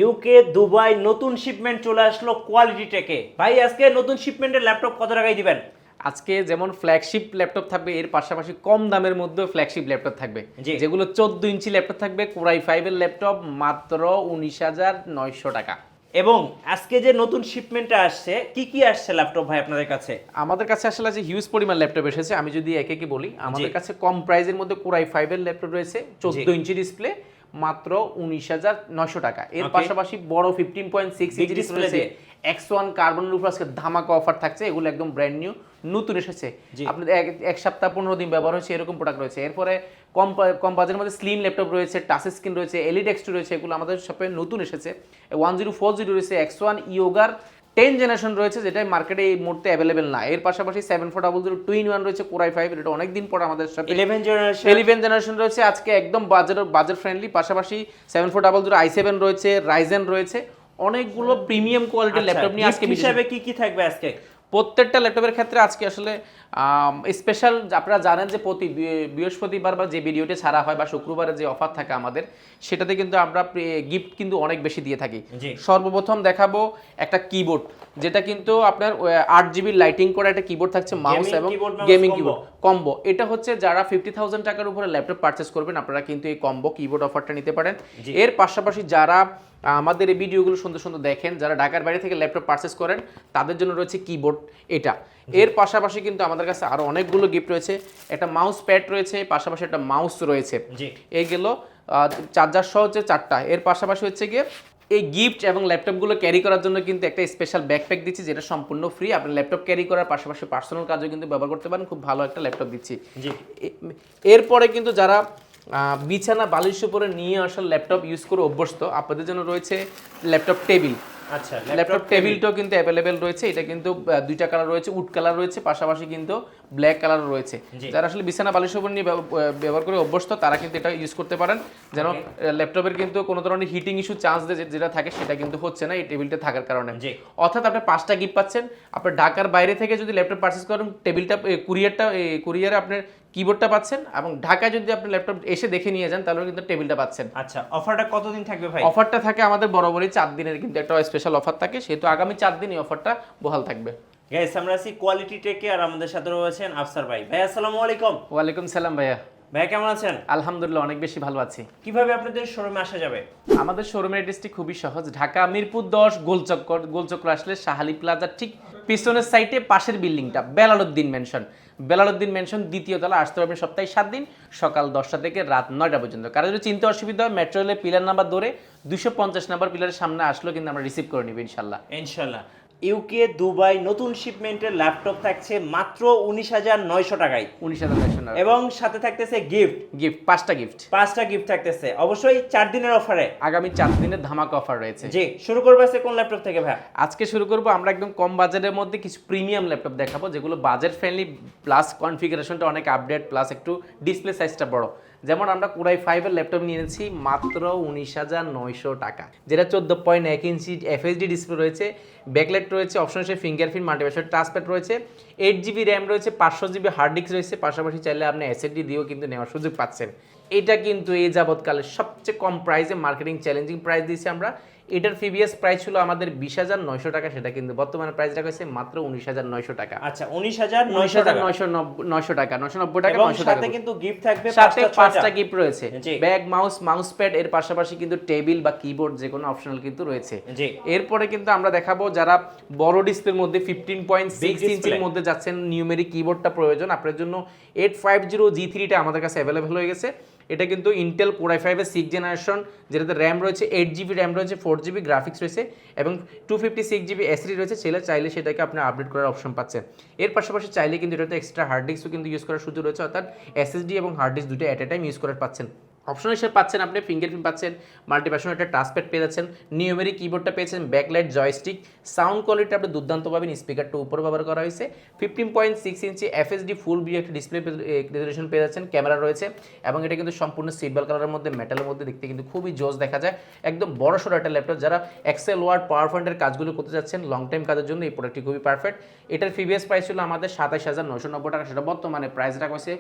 UK Dubai নতুন shipment চলে আসলো কোয়ালিটি টেকে। ভাই আজকে নতুন শিপমেন্টের ল্যাপটপ কত টাকায় দিবেন? আজকে যেমন ফ্ল্যাগশিপ ল্যাপটপ থাকবে, এর পাশাপাশি কম দামের মধ্যেও ফ্ল্যাগশিপ ল্যাপটপ থাকবে, জি। যেগুলো 14 ইঞ্চি ল্যাপটপ থাকবে। কোরাই 5 এর ল্যাপটপ মাত্র 19,900 টাকা। এবং আজকে যে নতুন শিপমেন্টটা আসছে, কি কি আসছে ল্যাপটপ ভাই আপনাদের কাছে? আমাদের কাছে আসলে যে হিউজ পরিমাণ ল্যাপটপ এসেছে, আমি যদি একে একে বলি, আমাদের কাছে কম প্রাইজের মধ্যে কোরাই 5 এর ল্যাপটপ রয়েছে 14 ইঞ্চি ডিসপ্লে, মাত্র 19,900 টাকা। এর পাশাপাশি বড় 15.6 ইঞ্চি ডিসপ্লে রয়েছে X1 কার্বনের উপর আজকে ধামাকা অফার থাকছে। এগুলো একদম ব্র্যান্ড নিউ, নতুন এসেছে, আপনাদের এক সপ্তাহ 15 দিন ব্যবহার হয়েছে এরকম প্রোডাক্ট রয়েছে। এরপরে কম বাজেটের মধ্যে স্লিম ল্যাপটপ রয়েছে, টাচ স্ক্রিন রয়েছে, এলইডি X2 রয়েছে, এগুলো আমাদের শপে নতুন এসেছে। 1040 রয়েছে, X1 ইয়োগার 10 জেনারেশন রয়েছে, যেটা মার্কেটে এই মুহূর্তে অ্যাভেলেবেল না। এর পাশাপাশি 7400 2-in-1 রয়েছে কোরাই 5, এটা অনেক দিন পর আমাদের সাথে 11 জেনারেশন রয়েছে আজকে, একদম বাজেট ফ্রেন্ডলি। পাশাপাশি 7400 i7 রয়েছে, রাইজেন রয়েছে, অনেকগুলো প্রিমিয়াম কোয়ালিটির ল্যাপটপ নিয়ে আজকে হিসাবে কি কি থাকবে আজকে? প্রত্যেকটা ল্যাপটপের ক্ষেত্রে আজকে আসলে স্পেশাল, আপনারা জানেন যে প্রতি বৃহস্পতিবার বা যে ভিডিওটি ছাড়া হয় বা শুক্রবারে যে অফার থাকে আমাদের, সেটাতে কিন্তু আমরা গিফট কিন্তু অনেক বেশি দিয়ে থাকি। সর্বপ্রথম দেখাবো একটা কিবোর্ড, যেটা কিন্তু আপনার 8GB লাইটিং করা একটা কিবোর্ড থাকছে, মাউস এবং গেমিং কিবোর্ড কম্বো। এটা হচ্ছে যারা 50,000 টাকার উপরে ল্যাপটপ পারচেস করবেন, আপনারা কিন্তু এই কম্বো কিবোর্ড অফারটা নিতে পারেন। এর পাশাপাশি যারা আমাদের এই ভিডিওগুলো সুন্দর সুন্দর দেখেন, যারা ঢাকার বাইরে থেকে ল্যাপটপ পারচেস করেন, তাদের জন্য রয়েছে কিবোর্ড এটা। এর পাশাপাশি কিন্তু আমাদের কাছে আরো অনেকগুলো গিফট রয়েছে, একটা মাউস প্যাড রয়েছে, পাশাপাশি একটা মাউস রয়েছে, এইগুলো চার্জার সহ হচ্ছে 4টা। এর পাশাপাশি হচ্ছে গিয়ে এই গিফট এবং ল্যাপটপগুলো ক্যারি করার জন্য কিন্তু একটা স্পেশাল ব্যাকপ্যাক দিচ্ছি, যেটা সম্পূর্ণ ফ্রি। আপনি ল্যাপটপ ক্যারি করার পাশাপাশি পার্সোনাল কাজও কিন্তু ব্যবহার করতে পারেন। খুব ভালো একটা ল্যাপটপ দিচ্ছি। এরপরে কিন্তু যারা বিছানা বালিশ উপরে নিয়ে আসার ল্যাপটপ ইউজ করে অভ্যস্ত, আপনাদের জন্য রয়েছে ল্যাপটপ টেবিল। আচ্ছা, ল্যাপটপ টেবিলটাও কিন্তু অ্যাভেলেবেল রয়েছে। এটা কিন্তু দুইটা কালার রয়েছে, উড কালার রয়েছে, পাশাপাশি কিন্তু ব্ল্যাক কালার রয়েছে। যারা আসলে বিছানা বালিশের উপর নিয়ে ব্যবহার করে অভ্যস্ত, তারা কিন্তু এটা ইউজ করতে পারেন, যেন ল্যাপটপের কিন্তু কোনো ধরনের হিটিং ইস্যু চান্স যেটা থাকে সেটা কিন্তু হচ্ছে না এই টেবিলটা থাকার কারণে। অর্থাৎ আপনি 5টা গিফট পাচ্ছেন। আপনি ঢাকার বাইরে থেকে যদি ল্যাপটপ পারচেস করেন, টেবিলটা কুরিয়ারে আপনার কিবোর্ডটা পাচ্ছেন, এবং ঢাকায় যদি আপনি ল্যাপটপ এসে দেখে নিয়ে যান, তাহলে কিন্তু টেবিলটা পাচ্ছেন। আচ্ছা, অফারটা কতদিন থাকবে ভাই? অফারটা থাকে আমাদের বরাবরই 4 দিনের কিন্তু একটা স্পেশাল অফার থাকে, সেহেতু আগামী 4 দিন এই অফারটা বহাল থাকবে। গাইস, আমরা আছি কোয়ালিটি টেকে, আর আমাদের সাথে রয়েছেন আফসার ভাই। ভাই আসসালামু আলাইকুম। ওয়ালাইকুম সালাম ভাইয়া। ভাই কেমন আছেন? আলহামদুলিল্লাহ অনেক বেশি ভালো আছি। কিভাবে আপনাদের শোরুমে আসা যাবে? আমাদের শোরুমের অ্যাড্রেসটি খুবই সহজ, ঢাকা মিরপুর 10 গোলচক্কর আসলে শাহালি প্লাজার ঠিক পিছনের সাইডে পাশের বিল্ডিংটা বেলালউদ্দিন মেনশন দ্বিতীয় তলা। আসতে পারবেন সপ্তাহে 7 দিন, সকাল 10টা থেকে রাত 9টা পর্যন্ত। কারো যদি চিন্তা অসুবিধা হয়, মেট্রো রেলের পিলার নাম্বার ধরে 250 নাম্বার পিলারের সামনে আসলেও কিন্তু আমরা রিসিভ করে নিব ইনশাল্লাহ। ইউকে দুবাই নতুন শিপমেন্টের ল্যাপটপ থাকছে মাত্র 19,900 টাকায়। 19,900 টাকা, এবং সাথে থাকতেছে গিফট 5টা গিফট থাকতেছে, অবশ্যই 4 দিনের অফারে। আগামী 4 দিনের ধামাকা অফার রয়েছে। জি, শুরু করবো আজকে কোন ল্যাপটপ থেকে ভাই? আজকে শুরু করব আমরা একদম কম বাজেটের মধ্যে কিছু প্রিমিয়াম ল্যাপটপ দেখাবো, যেগুলো বাজেট ফ্রেন্ডলি, প্লাস কনফিগারেশনটা অনেক আপডেট, প্লাস একটু ডিসপ্লে সাইজটা বড়। যেমন আমরা কোরাই 5 এর ল্যাপটপ নিয়েছি মাত্র 19,900 টাকা, যেটা 14.1 ইঞ্চি এফএসডি ডিসপ্লে রয়েছে, ব্যাকলাইট রয়েছে, অপশন হিসেবে ফিঙ্গারপ্রিন্ট, মাল্টিপ্যাড টাচপ্যাড রয়েছে, 8GB র্যাম রয়েছে, 500GB হার্ড ডিস্ক রয়েছে, পাশাপাশি চাইলে আপনি এসএসডি দিয়েও কিন্তু নেওয়ার সুযোগ পাচ্ছেন। এটা কিন্তু এই যাবৎকালের সবচেয়ে কম প্রাইসে, মার্কেটিং চ্যালেঞ্জিং প্রাইস দিয়েছি আমরা। এটার প্রিভিয়াস প্রাইস ছিল আমাদের 20,900 টাকা, সেটা কিন্তু বর্তমানে প্রাইস রাখা হয়েছে মাত্র 19,900 টাকা। আচ্ছা, 19,900 টাকা, 990 টাকা, 990 টাকা, এবং 900 টাকা। সাথে কিন্তু গিফট থাকবে, সাথে 5টা গিফট রয়েছে, জি। ব্যাগ, মাউস প্যাড, এর পাশাপাশি কিন্তু টেবিল বা কিবোর্ড যে কোনো অপশনাল কিন্তু রয়েছে। জি। এরপরে কিন্তু আমরা দেখাবো যারা বড় ডিসপ্লের মধ্যে 15.6 ইঞ্চির মধ্যে যাচ্ছেন, নিউমেরিক কিবোর্ডটা প্রয়োজন, আপনার জন্য 850 G3 টা আমাদের কাছে অ্যাভেলেবল হয়ে গেছে। এটা কিন্তু ইন্টেল কোরাই 5 এর 6 জেনারেশন, যেটাতে র্যাম রয়েছে 8GB র্যাম রয়েছে, 4GB গ্রাফিক্স রয়েছে, এবং 256GB এসএসডি রয়েছে। চাইলে সেটাকে আপনি আপডেট করার অপশন পাচ্ছেন। এর পাশাপাশি চাইলে কিন্তু এটাতে এক্সট্রা হার্ড ডিস্কও কিন্তু ইউজ করার সুযোগ রয়েছে, অর্থাৎ এসএসডি এবং হার্ড ডিস্ক দুটো এট এ টাইম ইউজ করার পাচ্ছেন। অপশন হিসেবে পাচ্ছেন আপনি ফিঙ্গারপ্রিন্ট পাচ্ছেন, মাল্টিপ্যাশন একটা টাচপ্যাড পেয়ে যাচ্ছেন, নিউমেরিক কিবোর্ডটা পেয়েছেন, ব্যাকলাইট, জয়স্টিক, সাউন্ড কোয়ালিটি আপনি দুর্দান্ত পাবেন, স্পিকারটা উপরে ব্যবহার করা হয়েছে, 15.6 ইঞ্চি এফএসডি ফুল ভিউ একটা ডিসপ্লে রেজলিউশন পেয়ে যাচ্ছেন, ক্যামেরা রয়েছে, এবং এটা কিন্তু সম্পূর্ণ সিলভার কালারের মধ্যে, মেটালের মধ্যে দেখতে কিন্তু খুবই জোস দেখা যায়। একদম বড় সড়ো একটা ল্যাপটপ, যারা এক্সেল, ওয়ার্ড, পাওয়ার পয়েন্টের কাজগুলো করতে যাচ্ছেন লং টাইম কাজের জন্য, এই প্রোডাক্টটি খুবই পারফেক্ট। এটার প্রিভিয়াস প্রাইস ছিল আমাদের 27,990 টাকা, সেটা বর্তমানে প্রাইস রাখা হয়েছে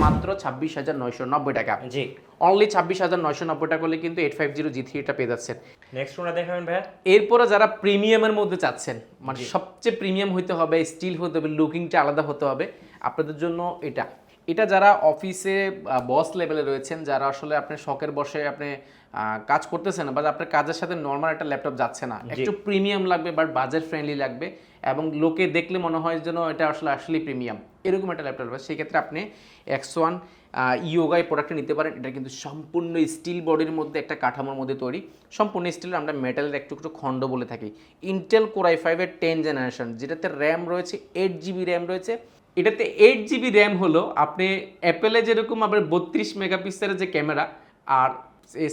মাত্র 26,990 টাকা। জি। অনলি 26,990 টাকা করলে কিন্তু 850 G3 এটা পেয়ে যাচ্ছেন। নেক্সট ওটা দেখাবেন ভাইয়া। এরপরে যারা প্রিমিয়ামের মধ্যে চাচ্ছেন, মানে সবচেয়ে প্রিমিয়াম হইতে হবে, স্টিল হতে হবে, লুকিংটা আলাদা হতে হবে, আপনাদের জন্য এটা যারা অফিসে বস লেভেলে রয়েছেন, যারা আসলে আপনি শখের বসে আপনি কাজ করতেছেন বা আপনার কাজের সাথে নর্মাল একটা ল্যাপটপ যাচ্ছে না, একটু প্রিমিয়াম লাগবে বাট বাজেট ফ্রেন্ডলি লাগবে এবং লোকে দেখলে মনে হয় যেন এটা আসলে প্রিমিয়াম, এরকম একটা ল্যাপটপ হবে, সেই ক্ষেত্রে আপনি X1 ইয়োগা এই প্রোডাক্টটা নিতে পারেন। এটা কিন্তু সম্পূর্ণ স্টিল বডির মধ্যে একটা কাঠামোর মধ্যে তৈরি, সম্পূর্ণ স্টিলের, আমরা মেটালের একটু খণ্ড বলে থাকি। ইন্টেল কোর i5 এর 10 জেনারেশন, যেটাতে র্যাম রয়েছে 8GB র্যাম রয়েছে। এটাতে 8GB র্যাম হলো, আপনি অ্যাপেলে যেরকম আপনার 32 মেগাপিক্সেলের যে ক্যামেরা, আর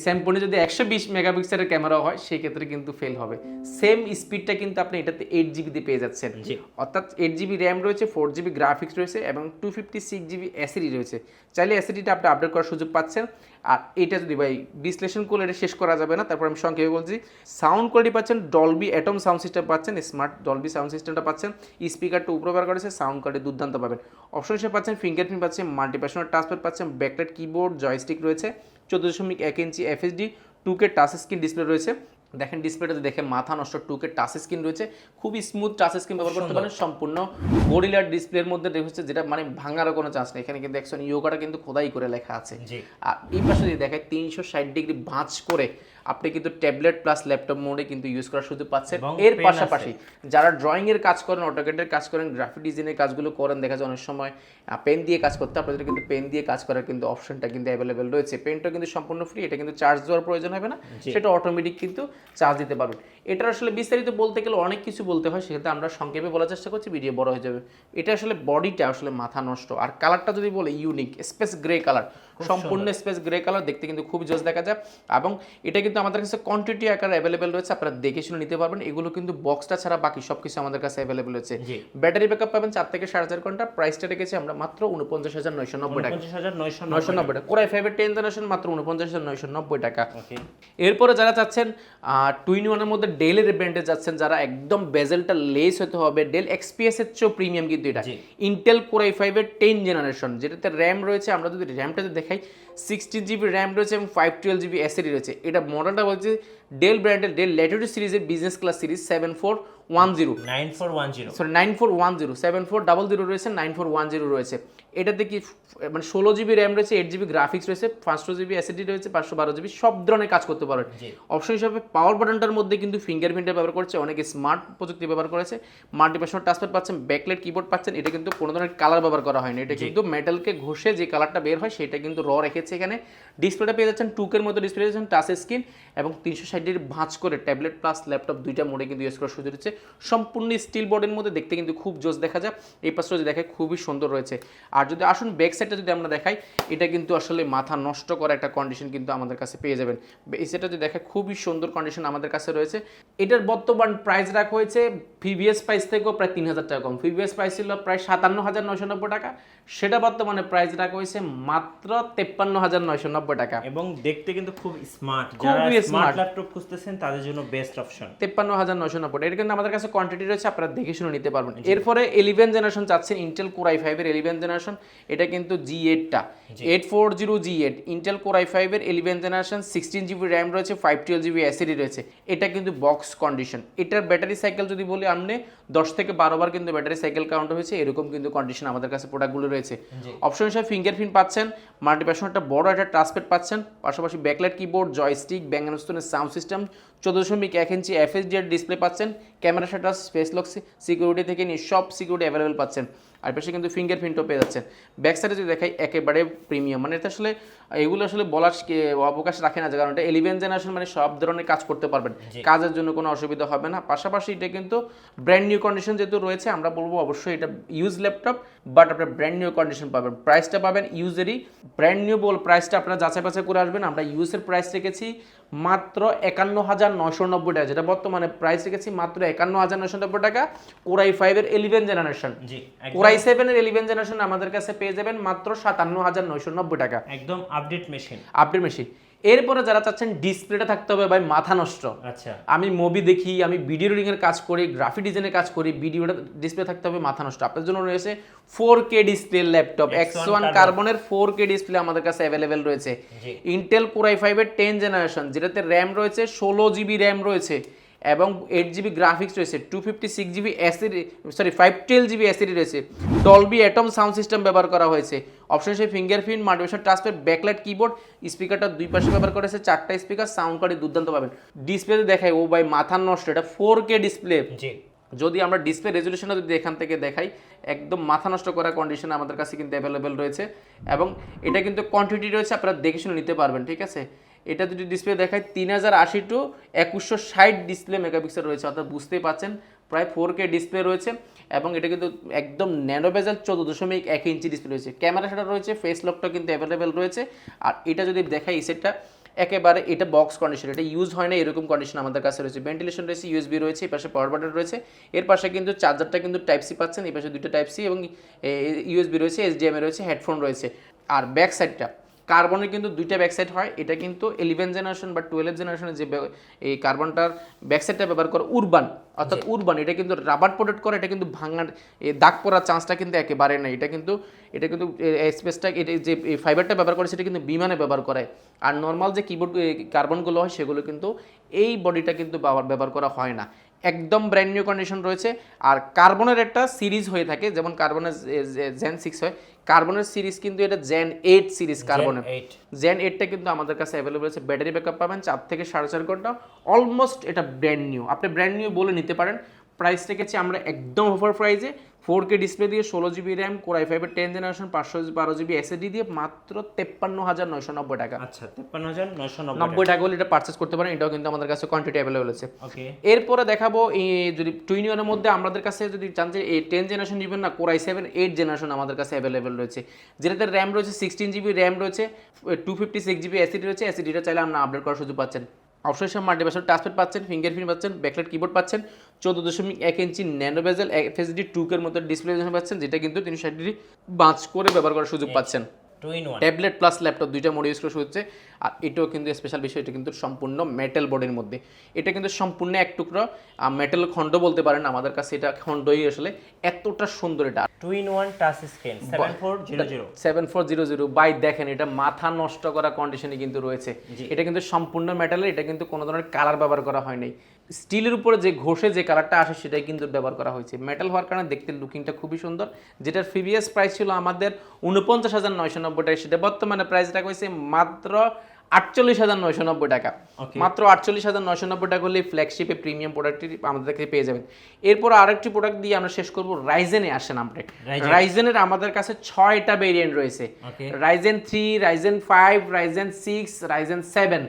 স্যামসংয়ে যদি 120 মেগাপিক্সেলের ক্যামেরা হয় সেই ক্ষেত্রে কিন্তু ফেল হবে। সেম স্পিডটা কিন্তু আপনি এটাতে 8GB দিয়ে পেয়ে যাচ্ছেন, অর্থাৎ 8GB র্যাম রয়েছে, 4GB গ্রাফিক্স রয়েছে এবং 256GB এসএসডি রয়েছে। চাইলে এসএসডিটা আপনি আপডেট করার সুযোগ পাচ্ছেন। আর এটা যদি ভাই বিশ্লেষণ করলে এটা শেষ করা যাবে না, তারপর আমি সংক্ষেপে বলছি। সাউন্ড কোয়ালিটি পাচ্ছেন ডলবি অ্যাটম সাউন্ড সিস্টেম পাচ্ছেন, স্মার্ট ডলবি সাউন্ড সিস্টেমটা পাচ্ছেন, স্পিকারটা উপরে ব্যবহার করেছে, সাউন্ড কোয়ালিটি দুর্দান্ত পাবেন। অপশন হিসেবে পাচ্ছেন ফিঙ্গারপ্রিন্ট পাচ্ছেন, মাল্টিপ্যাশনাল টাচপ্যাড পাচ্ছেন, ব্যাকলাইট কিবোর্ড, জয়স্টিক রয়েছে, 14.1 inch FHD 2K touch screen display রয়েছে। দেখেন ডিসপ্লেটাতে দেখে মাথা নষ্ট, 2K টাচ স্ক্রিন রয়েছে, খুবই স্মুথ টাচ স্ক্রিন ব্যবহার করতে পারেন, সম্পূর্ণ গরিলার ডিসপ্লের মধ্যে রয়েছে, যেটা মানে ভাঙারও কোনো চান্স নেই। এখানে কিন্তু X1 ইয়োগাটা কিন্তু খোদাই করে লেখা আছে। আর এই পাশে যদি দেখায় 360 ডিগ্রি ভাঁজ করে আপনি কিন্তু ট্যাবলেট প্লাস ল্যাপটপ মোডে কিন্তু ইউজ করার সুযোগ পাচ্ছেন। এর পাশাপাশি যারা ড্রয়িং এর কাজ করেন, অটোক্যাডের কাজ করেন, গ্রাফিক ডিজাইনের কাজগুলো করেন, দেখা যায় অনেক সময় পেন দিয়ে কাজ করতে, আপনাদের কিন্তু পেন দিয়ে কাজ করার কিন্তু অপশনটা কিন্তু অ্যাভেলেবেল রয়েছে। পেনটা কিন্তু সম্পূর্ণ ফ্রি, এটা কিন্তু চার্জ দেওয়ার প্রয়োজন হবে না, সেটা অটোমেটিক কিন্তু চার্জ দিতে পারবেন। এটার আসলে বিস্তারিত বলতে গেলে অনেক কিছু বলতে হয়, সেক্ষেত্রে আমরা সংক্ষেপে বলার চেষ্টা করছি, ভিডিও বড় হয়ে যাবে। এটা আসলে বডিটা আসলে মাথা নষ্ট, আর কালারটা যদি বলে ইউনিক, স্পেস গ্রে কালার, সম্পূর্ণ স্পেস গ্রে কালার, দেখতে কিন্তু খুব জোস দেখা যায়। এবং এটা কিন্তু আমাদের কাছে কোয়ান্টিটি আকারে অ্যাভেলেবেল রয়েছে, আপনারা দেখে শুনে নিতে পারবেন। এগুলো কিন্তু বক্সটা ছাড়া বাকি সবকিছু আমাদের কাছে অ্যাভেলেবেল রয়েছে। ব্যাটারি ব্যাকআপ পাবেন 4 থেকে 4.5 ঘন্টা। প্রাইসটা রেখেছি আমরা মাত্র 49,990 টাকা। 49,990 টাকা। কোর i5 এর 10 জেনারেশন মাত্র 49,990 টাকা। এরপরে যারা চাচ্ছেন 2-in-1 এর মধ্যে ডেলের ব্র্যান্ডে যাচ্ছেন, যারা একদম বেজেলটা লেস হতে হবে, ডেল XPS এর চেয়েও প্রিমিয়াম কিন্তু এটা। ইন্টেল কোর i5 এর 10 জেনারেশন, যেটাতে র্যাম রয়েছে, আমরা যদি র্যামটা দেখাই 16GB র্যাম রয়েছে এবং 512GB এসএসডি রয়েছে। এটা মডেলটা বলছে ডেল ব্র্যান্ডের ডেল ল্যাটিটিউড সিরিজের বিজনেস ক্লাস সিরিজ 9410 7400 রয়েছে, 9410 রয়েছে। এটাতে কি মানে 16GB র্যাম রয়েছে, 8GB গ্রাফিক্স রয়েছে, 512GB এসএসডি রয়েছে, 512GB, সব ধরনের কাজ করতে পারবেন। অপশন হিসাবে পাওয়ার বাটনটার মধ্যে কিন্তু ফিঙ্গারপ্রিন্টের ব্যবহার করছে, অনেকে স্মার্ট প্রযুক্তি ব্যবহার করেছে, মাল্টিপ্যাশনাল টাচপ্যাড পাচ্ছেন, ব্যাকলাইট কিবোর্ড পাচ্ছেন। এটা কিন্তু কোনো ধরনের কালার ব্যবহার করা হয়নি, এটা কিন্তু মেটালকে ঘষে যে কালারটা বের হয় সেটা কিন্তু র রেখেছে এখানে। ডিসপ্লেটা পেয়ে যাচ্ছেন 2K এর মতো ডিসপ্লে যাচ্ছেন, টাচ স্ক্রিন এবং 360 ডিগ্রি ভাঁজ করে ট্যাবলেট প্লাস ল্যাপটপ দুইটা মোডে কিন্তু ইউজ করার সুযোগ রয়েছে। সম্পূর্ণ স্টিল বডির মধ্যে দেখতে কিন্তু খুব জোস দেখা যায়। এই পাশটা যদি দেখায় খুবই সুন্দর রয়েছে। আর যদি আসুন ব্যাক সাইডটা যদি আমরা দেখাই, এটা কিন্তু আসলে মাথা নষ্ট করা একটা কন্ডিশন কিন্তু আমাদের কাছে পেয়ে যাবেন। এই সাইডটা যদি দেখায় খুবই সুন্দর কন্ডিশন আমাদের কাছে রয়েছে। এটার বর্তমান প্রাইস রাখা হয়েছে প্রিভিয়াস প্রাইস থেকেও প্রায় 3,000 টাকা কম। প্রিভিয়াস প্রাইস ছিল প্রায় 57,990 টাকা, সেটা বর্তমানে প্রাইস রাখা হয়েছে মাত্র 53,990 টাকা। এবং দেখতে কিন্তু খুব স্মার্ট, যারা স্মার্ট ল্যাপটপ খুঁজতেছেন তাদের জন্য বেস্ট অপশন 53,990 টাকা। এটা কিন্তু আমাদের কাছে কোয়ান্টিটি রয়েছে, আপনারা দেখে শুনে নিতে পারবেন। এরপরে 11 জেনারেশন চাচ্ছেন ইন্টেল কোর i5 এর 11 জেনারেশন, এটা কিন্তু G8টা 840G8 ইন্টেল কোর i5 এর 11 জেনারেশন, 16GB র্যাম রয়েছে, 512GB এসএসডি রয়েছে। এটা কিন্তু বক্স কন্ডিশন। এটার ব্যাটারি সাইকেল যদি বলি আমনে 10 থেকে 12 বার কিন্তু ব্যাটারি সাইকেল কাউন্ট হয়েছে, এরকম কিন্তু কন্ডিশন আমাদের কাছে প্রোডাক্টগুলো রয়েছে। অপশন হিসেবে ফিঙ্গারপ্রিন্ট পাচ্ছেন, মাল্টিপ্যাশন একটা বড় একটা টাচপ্যাড পাচ্ছেন, পাশাপাশি backlight keyboard, joystick, bang and স্টোনের sound system, 14.1 inch FHD display পাচ্ছেন, camera shutter, space lock security থেকে নিয়ে সব সিকিউরিটি অ্যাভেলেবেল পাচ্ছেন। আর পাশে কিন্তু ফিঙ্গারপ্রিন্টও পেয়ে যাচ্ছেন। ব্যাক সাইডে যদি দেখাই একেবারে প্রিমিয়াম, মানে এটা আসলে এগুলো আসলে বলার অবকাশ রাখে না, যে কারণ এটা 11 জেনারেশন, মানে সব ধরনের কাজ করতে পারবেন, কাজের জন্য কোনো অসুবিধা হবে না। পাশাপাশি এটা কিন্তু ব্র্যান্ড নিউ কন্ডিশন যেহেতু রয়েছে, আমরা বলবো অবশ্যই এটা ইউজ ল্যাপটপ, বাট আপনার ব্র্যান্ড নিউ কন্ডিশন পাবেন। প্রাইসটা পাবেন ইউজেরই, ব্র্যান্ড নিউ প্রাইসটা আপনারা যাচাই বাছাই করে আসবেন। আমরা ইউজের প্রাইস রেখেছি মাত্র 51,990 টাকা, যেটা বর্তমানে প্রাইস রেখেছি মাত্র 51,990 টাকা। কোর i5 এর 11 জেনারেশন, কোর i7 এর 11 জেনারেশন আমাদের কাছে পেয়ে যাবেন মাত্র 57,990 টাকা, একদম আপডেট মেশিন। Update machine. এরপরে যারা চাচ্ছেন ডিসপ্লেটা থাকতে হবে ভাই মাথা নষ্ট, আচ্ছা আমি মুভি দেখি, আমি ভিডিও এডিটিং এর কাজ করি, গ্রাফিক ডিজাইনের কাজ করি, ভিডিওটা ডিসপ্লে থাকতে হবে মাথা নষ্ট, আপনার জন্য রয়েছে 4K ডিসপ্লে ল্যাপটপ X1 কার্বনের 4K ডিসপ্লে আমাদের কাছে অ্যাভেলেবেল রয়েছে। ইন্টেল Core i5 এর 10 জেনারেশন, যেটাতে র্যাম রয়েছে 16GB র্যাম রয়েছে এবং 8GB গ্রাফিক্স রয়েছে, 256GB SSD, sorry 512GB SSD রয়েছে, ডলবি অ্যাটম সাউন্ড সিস্টেম ব্যবহার করা হয়েছে, অপশন হিসেবে fingerprint, multimedia touchpad, backlight keyboard, স্পিকারটা দুই পাশে ব্যবহার করেছে, 4টা স্পিকার, সাউন্ড কার্ডে দুর্দান্ত পাবেন। ডিসপ্লেতে দেখাই ও ভাই মাথা নষ্ট, এটা 4K ডিসপ্লে। যদি আমরা ডিসপ্লে রেজলিউশনটা যদি এখান থেকে দেখাই, একদম মাথা নষ্ট করা কন্ডিশন আমাদের কাছে কিন্তু অ্যাভেলেবেল রয়েছে এবং এটা কিন্তু কোয়ান্টিটি রয়েছে, আপনারা দেখে শুনে নিতে পারবেন, ঠিক আছে। এটা যদি ডিসপ্লে দেখায় 3080 টু 2160 ডিসপ্লে মেগাপিক্সেল রয়েছে, অর্থাৎ বুঝতেই পাচ্ছেন প্রায় 4K ডিসপ্লে রয়েছে এবং এটা কিন্তু একদম ন্যানো বেজেল 14.1 ইঞ্চি ডিসপ্লে রয়েছে। ক্যামেরা সেটা রয়েছে, ফেস লকটা কিন্তু অ্যাভেলেবেল রয়েছে। আর এটা যদি দেখাই এই সেটটা একেবারে এটা বক্স কন্ডিশন, এটা ইউজ হয় না এরকম কন্ডিশন আমাদের কাছে রয়েছে। ভেন্টিলেশন রয়েছে, ইউএসবি রয়েছে, এই পাশে পাওয়ার বাটন রয়েছে, এর পাশে কিন্তু চার্জারটা কিন্তু টাইপ সি পাচ্ছেন, এই পাশে দুটো টাইপ সি এবং ইউএসবি রয়েছে, HDMI রয়েছে, হেডফোন রয়েছে। আর ব্যাক সাইডটা কার্বনের কিন্তু দুইটা ব্যাকসাইড হয়, এটা কিন্তু 11 জেনারেশন বা 12 জেনারেশনের যে এই কার্বনটার ব্যাকসাইডটা ব্যবহার করে উরবান, অর্থাৎ উরবান, এটা কিন্তু রাবার প্রোটেক্ট করে, এটা কিন্তু ভাঙার দাগ পড়ার চান্সটা কিন্তু একেবারে নেই। এটা কিন্তু স্পেসটা এটা যে ফাইবারটা ব্যবহার করে সেটা কিন্তু বিমানে ব্যবহার করে। আর নর্মাল যে কিবোর্ড কার্বনগুলো হয় সেগুলো কিন্তু এই বডিটা কিন্তু ব্যবহার করা হয় না। একদম ব্র্যান্ড নিউ কন্ডিশন রয়েছে। আর কার্বনের একটা সিরিজ হয়ে থাকে, যেমন কার্বনের জেন 6 হয়, কার্বনের সিরিজ কিন্তু এটা জেন 8 সিরিজ। কার্বনের জেন 8টা কিন্তু আমাদের কাছে অ্যাভেলেবল আছে। ব্যাটারি ব্যাকআপ পাবেন 4 থেকে 4.5 ঘন্টা, অলমোস্ট এটা ব্র্যান্ড নিউ, আপনি ব্র্যান্ড নিউ বলে নিতে পারেন। প্রাইস রেখেছি আমরা একদম অফার প্রাইসে, 4K ডিসপ্লে দিয়ে 16GB র্যাম, Core i5 এর 10 জেনারেশন, 512GB এসএসডি দিয়ে মাত্র 53,990 টাকা। আচ্ছা 53,990 টাকা হলে এটা পারচেজ করতে পারেন। এটাও কিন্তু আমাদের কাছে কোয়ান্টিটি অ্যাভেলেবল আছে। ওকে, এরপরে দেখাবো যদি টুইন এর মধ্যে আমাদের কাছে যদি চান যে এই 10 জেনারেশন নেবেন না, Core i7 8 জেনারেশন আমাদের কাছে অ্যাভেলেবল রয়েছে, যেটাতে র্যাম রয়েছে 16GB র্যাম রয়েছে, 256GB এসএসডি রয়েছে। এসএসডিটা চাইলে আপনি আপডেট করার সুযোগ পাচ্ছেন। অপশন হিসেবে মাল্টিমিডিয়া টাচপ্যাড পাচ্ছেন, ফিঙ্গারপ্রিন্ট পাচ্ছেন, ব্যাকলাইট কিবোর্ড পাচ্ছেন, 14.1 ইঞ্চি ন্যানো বেজেল FHD 2K এর মতো ডিসপ্লে পাচ্ছেন, যেটা কিন্তু 360 ডিগ্রি বাঁচ করে ব্যবহার করার সুযোগ পাচ্ছেন। ট্যাবলেট প্লাস ল্যাপটপ দুইটা মোড ইউজ করা হচ্ছে। আর এটাও কিন্তু স্পেশাল বিষয়, এটা কিন্তু সম্পূর্ণ মেটাল বডির মধ্যে, এটা কিন্তু সম্পূর্ণ এক টুকরো মেটাল খন্ড বলতে পারেন, আমাদের কাছে এটা খন্ডই আসলে, এতটা সুন্দর। এটা 2-in-1 টাচ স্ক্রিন 7400 বাই দেখেন, এটা মাথা নষ্ট করা কন্ডিশনে কিন্তু রয়েছে। এটা কিন্তু সম্পূর্ণ মেটালের, এটা কিন্তু কোনো ধরনের কালার ব্যবহার করা হয় নাই। স্টিলের উপরে যে ঘষে যে কালারটা আসে সেটাই কিন্তু ব্যবহার করা হয়েছে। মেটাল হওয়ার কারণে দেখতে লুকিংটা খুবই সুন্দর। যেটার প্রিভিয়াস প্রাইস ছিল আমাদের 49,990 টাকা, সেটা বর্তমানে প্রাইস রাখা হয়েছে মাত্র 48,990 টাকা। মাত্র 48,990 টাকা হলে ফ্ল্যাগশিপে প্রিমিয়াম প্রোডাক্টটি আমাদের কাছে পেয়ে যাবেন। এরপর আরেকটি প্রোডাক্ট দিয়ে আমরা শেষ করব। রাইজেনে আসেন আমরা। রাইজেনের আমাদের কাছে 6টা ভেরিয়েন্ট রয়েছে, রাইজেন 3, রাইজেন 5, রাইজেন 6, রাইজেন 7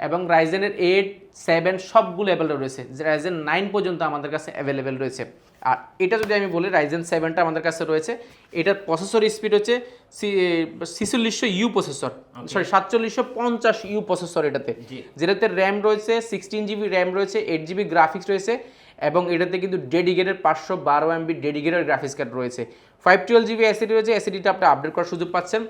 এবং রাইজেনের 8, 7 সবগুলো অ্যাভেলেবল রয়েছে। রাইজেন 9 পর্যন্ত আমাদের কাছে অ্যাভেলেবেল রয়েছে। আর এটা যদি আমি বলি, রাইজেন 7টা আমাদের কাছে রয়েছে, এটার প্রসেসর স্পিড হচ্ছে 4600U processor, sorry 4750U processor এটাতে, যেটাতে র্যাম রয়েছে 16GB র্যাম রয়েছে, 8GB গ্রাফিক্স রয়েছে এবং এটাতে কিন্তু dedicated 512MB dedicated graphics card রয়েছে। 512GB এসএসডি রয়েছে, এসএসডিটা আপনি আপডেট করার সুযোগ পাচ্ছেন।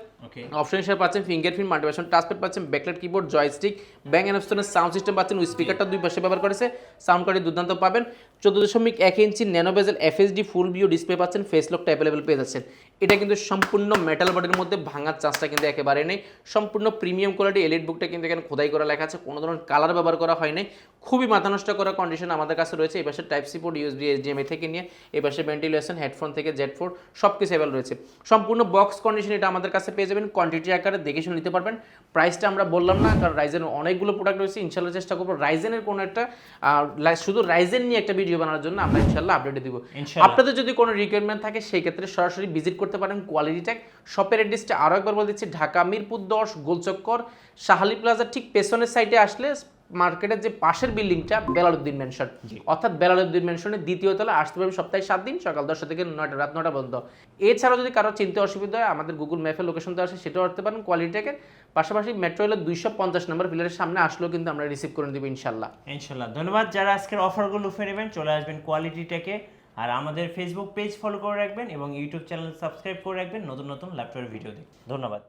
অপশন হিসেবে পাচ্ছেন ফিঙ্গারপ্রিন্ট, মাল্টিমিডিয়া টাচপ্যাড পাচ্ছেন, backlight keyboard, joystick, bang and অপশনের সাউন্ড সিস্টেম পাচ্ছেন, স্পিকারটা দুই পাশে ব্যবহার করেছে, সাউন্ড কার্ডে দুর্দান্ত পাবেন। 14.1 ইঞ্চি ন্যানো বেজেল FHD ফুল ভিউ ডিসপ্লে পাচ্ছেন, ফেস লকটা অ্যাভেলেবল পেয়ে যাচ্ছেন। এটা কিন্তু সম্পূর্ণ মেটাল বডির মধ্যে, ভাঙার চান্সটা কিন্তু একেবারে নেই। সম্পূর্ণ প্রিমিয়াম কোয়ালিটি, এলিট বুকটা কিন্তু এখানে খোদাই করা লেখা আছে, কোনো ধরনের কালার ব্যবহার করা হয় নাই। খুবই মাথা নষ্ট করা কন্ডিশন আমাদের কাছে রয়েছে। এই পাশে type C port, USB, HDMI থেকে নিয়ে এই পাশে ভেন্টিলেশন, হেডফোন থেকে Z4 সব কিছু অ্যাভেলেবল রয়েছে। সম্পূর্ণ বক্স কন্ডিশন এটা আমাদের কাছে পেয়ে যাবেন, কোয়ান্টিটি আকারে দেখে শুনে নিতে পারবেন। প্রাইসটা আমরা বললাম না, কারণ রাইজেনের অনেকগুলো প্রোডাক্ট রয়েছে। ইনশাল্লাহ চেষ্টা করবো রাইজেনের কোনো একটা শুধু রাইজেন নিয়ে একটা ভিডিও বানানোর জন্য আমরা ইনশাল্লাহ আপডেট দিব। আপনাদের যদি কোনো রিকোয়ারমেন্ট থাকে সেই ক্ষেত্রে সরাসরি ভিজিট করতে পারেন কোয়ালিটি টেক। শপের অ্যাড্রেসটা আরও একবার বলে দিচ্ছি, ঢাকা মিরপুর 10 গোলচক্কর শাহালি প্লাজার ঠিক পেছনের সাইডে আসলে মার্কেটের যে পাশের বিল্ডিংটা বেলালউদ্দিন মেনশন, অর্থাৎ বেলালউদ্দিন মেনশনের দ্বিতীয় তলা, আসতে পারবেন সপ্তাহে 7 দিন, সকাল 10টা থেকে 9টা, রাত 9টা পর্যন্ত। এছাড়াও যদি কারো চিনতে অসুবিধা হয়, আমাদের গুগল ম্যাপের লোকেশন দেওয়া আছে, সেটাও আসতে পারেন কোয়ালিটি টেকের। পাশাপাশি মেট্রো রেলের 250 নম্বর পিলারের সামনে আসলেও কিন্তু আমরা রিসিভ করে দেবো ইনশাল্লাহ। ধন্যবাদ। যারা আজকের অফারগুলো ফেলে নেবেন, চলে আসবেন কোয়ালিটি টেকে। আর আমাদের ফেসবুক পেজ ফলো করে রাখবেন এবং ইউটিউব চ্যানেল সাবস্ক্রাইব করে রাখবেন নতুন নতুন ল্যাপটপের ভিডিও দেখতে। ধন্যবাদ।